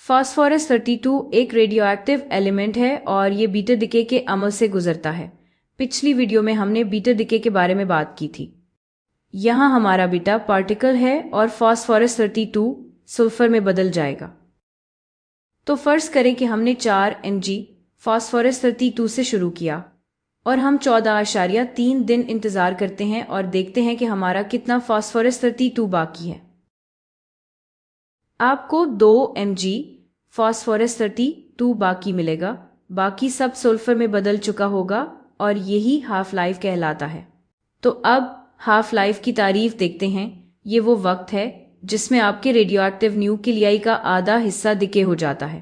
Phosphorus 32 एक radioactive element है और ये बीटा डिके के अमल से गुजरता है। पिछली वीडियो में हमने बीटा डिके के बारे में बात की थी। यहाँ हमारा बीटा पार्टिकल है और फास्फोरस 32 सल्फर में बदल जाएगा। तो फर्ज करें कि हमने 4 mg फास्फोरस 32 से शुरू किया और हम 14.3 दिन इंतजार करते हैं और देखते हैं कि हमारा कितना फास्फोरस 32 बाकी है। आपको 2 mg फास्फोरस 32 बाकी मिलेगा, बाकी सब सल्फर में बदल चुका होगा और यही हाफ लाइफ कहलाता है। तो अब हाफ लाइफ की तारीफ देखते हैं। ये वो वक्त है जिसमें आपके रेडियोएक्टिव न्यूक्लियाई का आधा हिस्सा डिके हो जाता है।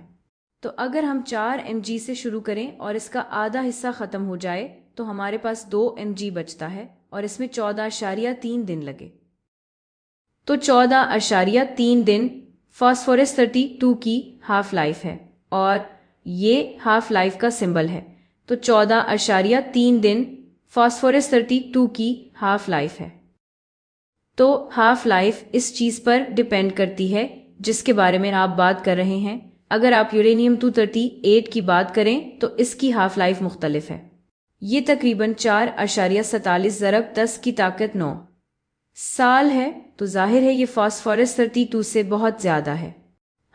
तो अगर हम 4 mg से शुरू करें और इसका आधा हिस्सा खत्म हो जाए तो हमारे पास 2 mg बचता है और इसमें 14.3 दिन लगे। तो 14.3 दिन फास्फोरस 32 की हाफ लाइफ है और ये हाफ लाइफ का सिंबल है। तो 14.3 दिन फास्फोरस 32 की हाफ लाइफ है। तो हाफ लाइफ इस चीज पर डिपेंड करती है जिसके बारे में आप बात कर रहे हैं। अगर आप यूरेनियम 238 की बात करें तो इसकी हाफ लाइफ मुख्तलिफ है। ये तकरीबन 4.47 ज़रब 10 की ताकत 9 साल है। तो जाहिर है ये फास्फोरस 32 से बहुत ज़्यादा है।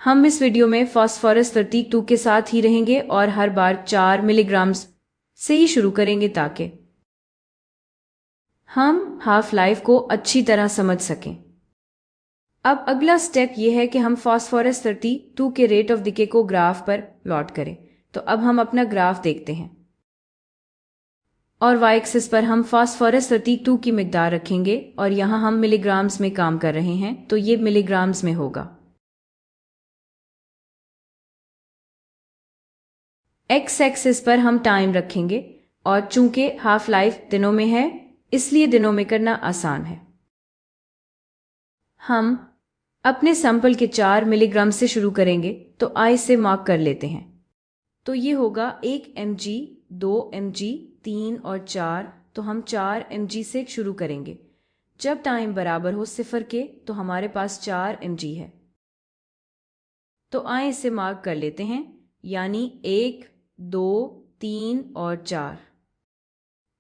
हम इस वीडियो में फास्फोरस 32 के साथ ही रहेंगे और हर बार 4 मिलीग्राम से ही शुरू करेंगे ताकि हम हाफ लाइफ को अच्छी तरह समझ सकें। अब अगला स्टेप यह है कि हम फास्फोरस 32 के रेट ऑफ डिके को ग्राफ पर प्लॉट करें। तो अब हम अपना ग्राफ देखते हैं और वाई एक्सिस पर हम फास्फोरस 32 की मिकदार रखेंगे और यहाँ हम मिलीग्राम्स में काम कर रहे हैं तो ये मिलीग्राम्स में होगा। एक्स एक्सिस पर हम टाइम रखेंगे और चूंकि हाफ लाइफ दिनों में है इसलिए दिनों में करना आसान है। हम अपने सैंपल के 4 मिलीग्राम से शुरू करेंगे तो आई से मार्क कर लेते हैं। तो ये होगा 1 mg, 2 mg, 3 और 4। तो हम 4 mg से शुरू करेंगे। जब टाइम बराबर हो 0 के तो हमारे पास 4 mg है। तो आए इसे मार्क कर लेते हैं, यानी 1, 2, 3 और 4।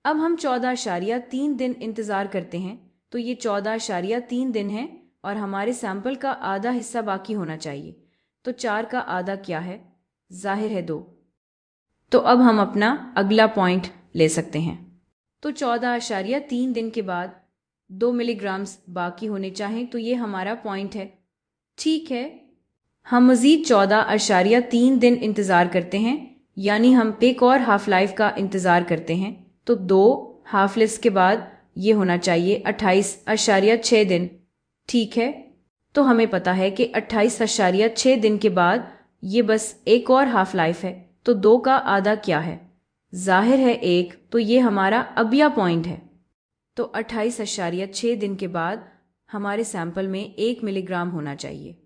अब हम 14.3 दिन इंतज़ार करते हैं। तो ये 14.3 दिन है और हमारे सैंपल का आधा हिस्सा बाकी होना चाहिए। तो 4 का आधा क्या है? जाहिर है 2। तो अब हम अपना अगला पॉइंट ले सकते हैं। तो 14.3 दिन के बाद 2 मिलीग्राम्स बाकी होने चाहिए तो ये हमारा पॉइंट है। ठीक है, हम मज़ीद 14.3 दिन इंतज़ार करते हैं, यानी हम एक और हाफ लाइफ का इंतज़ार करते हैं। तो 2 हाफ लाइफ के बाद ये होना चाहिए 28.6 दिन। ठीक है, तो हमें पता है कि 28.6 दिन के बाद ये बस एक और हाफ लाइफ है। तो 2 का आधा क्या है? जाहिर है 1। तो ये हमारा अगला पॉइंट है। तो 28.6 दिन के बाद हमारे सैंपल में 1 मिलीग्राम होना चाहिए।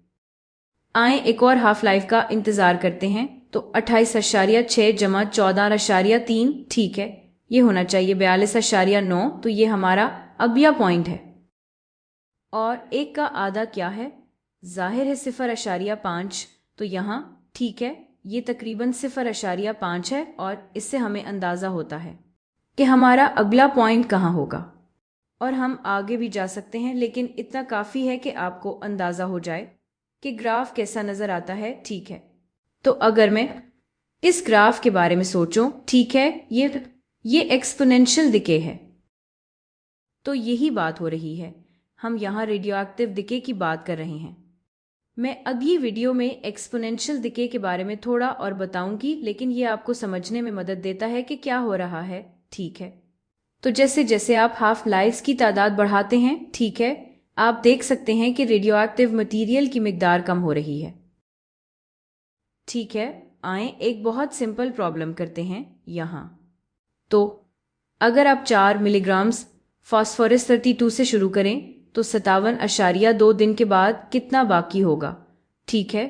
आए एक और हाफ लाइफ का इंतज़ार करते हैं। तो 28.6 जमा 14.3, ठीक है, ये होना चाहिए 42.9। तो ये हमारा अगला पॉइंट है। और 1 का आधा क्या है? जाहिर है 0.5। तो यहाँ ठीक है, ये तकरीबन 0.5 है और इससे हमें अंदाज़ा होता है कि हमारा अगला पॉइंट कहाँ होगा। और हम आगे भी जा सकते हैं, लेकिन इतना काफ़ी है कि आपको अंदाज़ा हो जाए कि ग्राफ कैसा नज़र आता है। ठीक है, तो अगर मैं इस ग्राफ के बारे में सोचूं, ठीक है, ये एक्सपोनेंशियल डिके है। तो यही बात हो रही है, हम यहाँ रेडियोएक्टिव डिके की बात कर रहे हैं। मैं अगली वीडियो में एक्सपोनेंशियल डिके के बारे में थोड़ा और बताऊंगी, लेकिन ये आपको समझने में मदद देता है कि क्या हो रहा है। ठीक है, तो जैसे जैसे आप हाफ लाइफ की तादाद बढ़ाते हैं, ठीक है, आप देख सकते हैं कि रेडियोएक्टिव मटेरियल की मिकदार कम हो रही है। ठीक है, आए एक बहुत सिंपल प्रॉब्लम करते हैं यहाँ। तो अगर आप 4 मिलीग्राम्स फास्फोरस 32 से शुरू करें तो 57.2 दिन के बाद कितना बाकी होगा? ठीक है,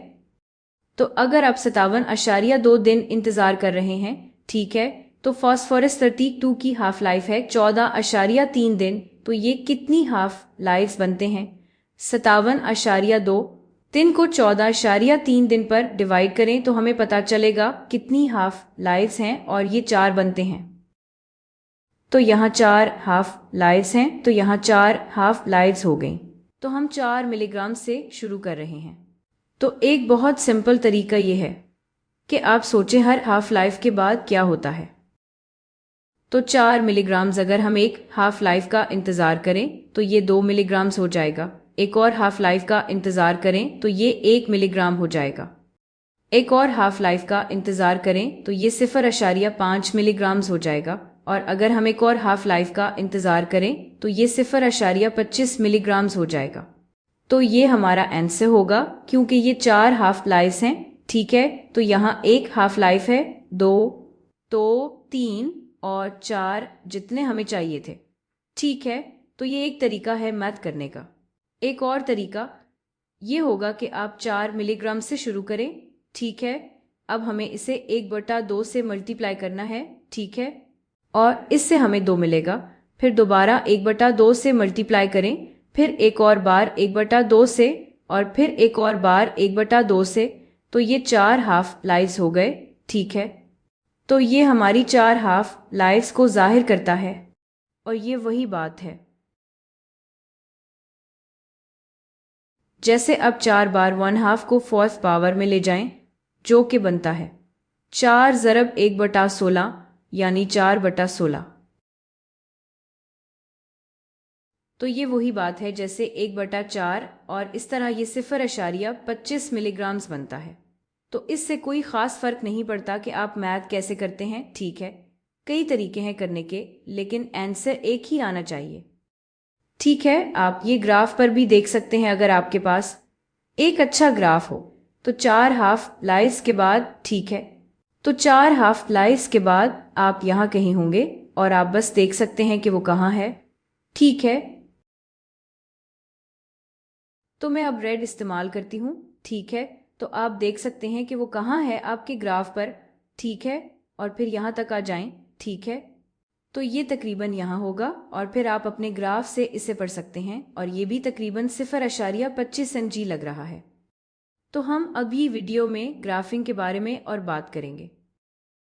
तो अगर आप 57.2 दिन इंतज़ार कर रहे हैं, ठीक है, तो फास्फोरस 32 की हाफ लाइफ है 14.3 दिन। तो ये कितनी हाफ लाइफ्स बनते हैं? 57.2 3 को 14.3 दिन पर डिवाइड करें तो हमें पता चलेगा कितनी हाफ लाइव्स हैं और ये 4 बनते हैं। तो यहाँ 4 हाफ लाइव्स हैं, तो यहाँ 4 हाफ लाइव्स हो गई। तो हम 4 मिलीग्राम से शुरू कर रहे हैं। तो एक बहुत सिंपल तरीका ये है कि आप सोचें हर हाफ लाइफ के बाद क्या होता है। तो 4 मिलीग्राम्स अगर हम एक हाफ लाइफ का इंतज़ार करें तो ये 2 मिलीग्राम्स हो जाएगा। एक और हाफ लाइफ का इंतज़ार करें तो ये 1 मिलीग्राम हो जाएगा। एक और हाफ लाइफ का इंतज़ार करें तो ये 0.5 मिलीग्राम्स हो जाएगा। और अगर हम एक और हाफ लाइफ का इंतज़ार करें तो ये 0.25 मिलीग्राम्स हो जाएगा। तो ये हमारा आंसर होगा क्योंकि ये 4 हाफ लाइफ्स हैं। ठीक है, तो यहाँ एक हाफ लाइफ है, 2, तो 3 और 4 जितने हमें चाहिए थे। ठीक है, तो ये एक तरीका है मैथ करने का। एक और तरीका ये होगा कि आप 4 मिलीग्राम से शुरू करें। ठीक है, अब हमें इसे 1/2 से मल्टीप्लाई करना है। ठीक है, और इससे हमें 2 मिलेगा। फिर दोबारा 1/2 से मल्टीप्लाई करें, फिर एक और बार 1/2 से, और फिर एक और बार 1/2 से। तो ये 4 हाफ लाइव्स हो गए। ठीक है, तो ये हमारी 4 हाफ लाइव्स को जाहिर करता है। और ये वही बात है जैसे अब 4 बार 1/2 को 4th पावर में ले जाएं, जो कि बनता है 4 ज़रब 1/16 यानी 4/16। तो ये वही बात है जैसे 1/4 और इस तरह ये 0.25 मिलीग्राम्स बनता है। तो इससे कोई ख़ास फ़र्क नहीं पड़ता कि आप मैथ कैसे करते हैं। ठीक है, कई तरीके हैं करने के, लेकिन आंसर एक ही आना चाहिए। ठीक है, आप ये ग्राफ पर भी देख सकते हैं। अगर आपके पास एक अच्छा ग्राफ हो तो 4 हाफ लाइव्स के बाद, ठीक है, तो 4 हाफ लाइव्स के बाद आप यहाँ कहीं होंगे और आप बस देख सकते हैं कि वो कहाँ है। ठीक है, तो मैं अब रेड इस्तेमाल करती हूँ। ठीक है, तो आप देख सकते हैं कि वो कहाँ है आपके ग्राफ पर। ठीक है, और फिर यहाँ तक आ जाएं। ठीक है, तो ये तकरीबन यहाँ होगा और फिर आप अपने ग्राफ से इसे पढ़ सकते हैं और ये भी तकरीबन 0.25 mg लग रहा है। तो हम अभी वीडियो में ग्राफिंग के बारे में और बात करेंगे।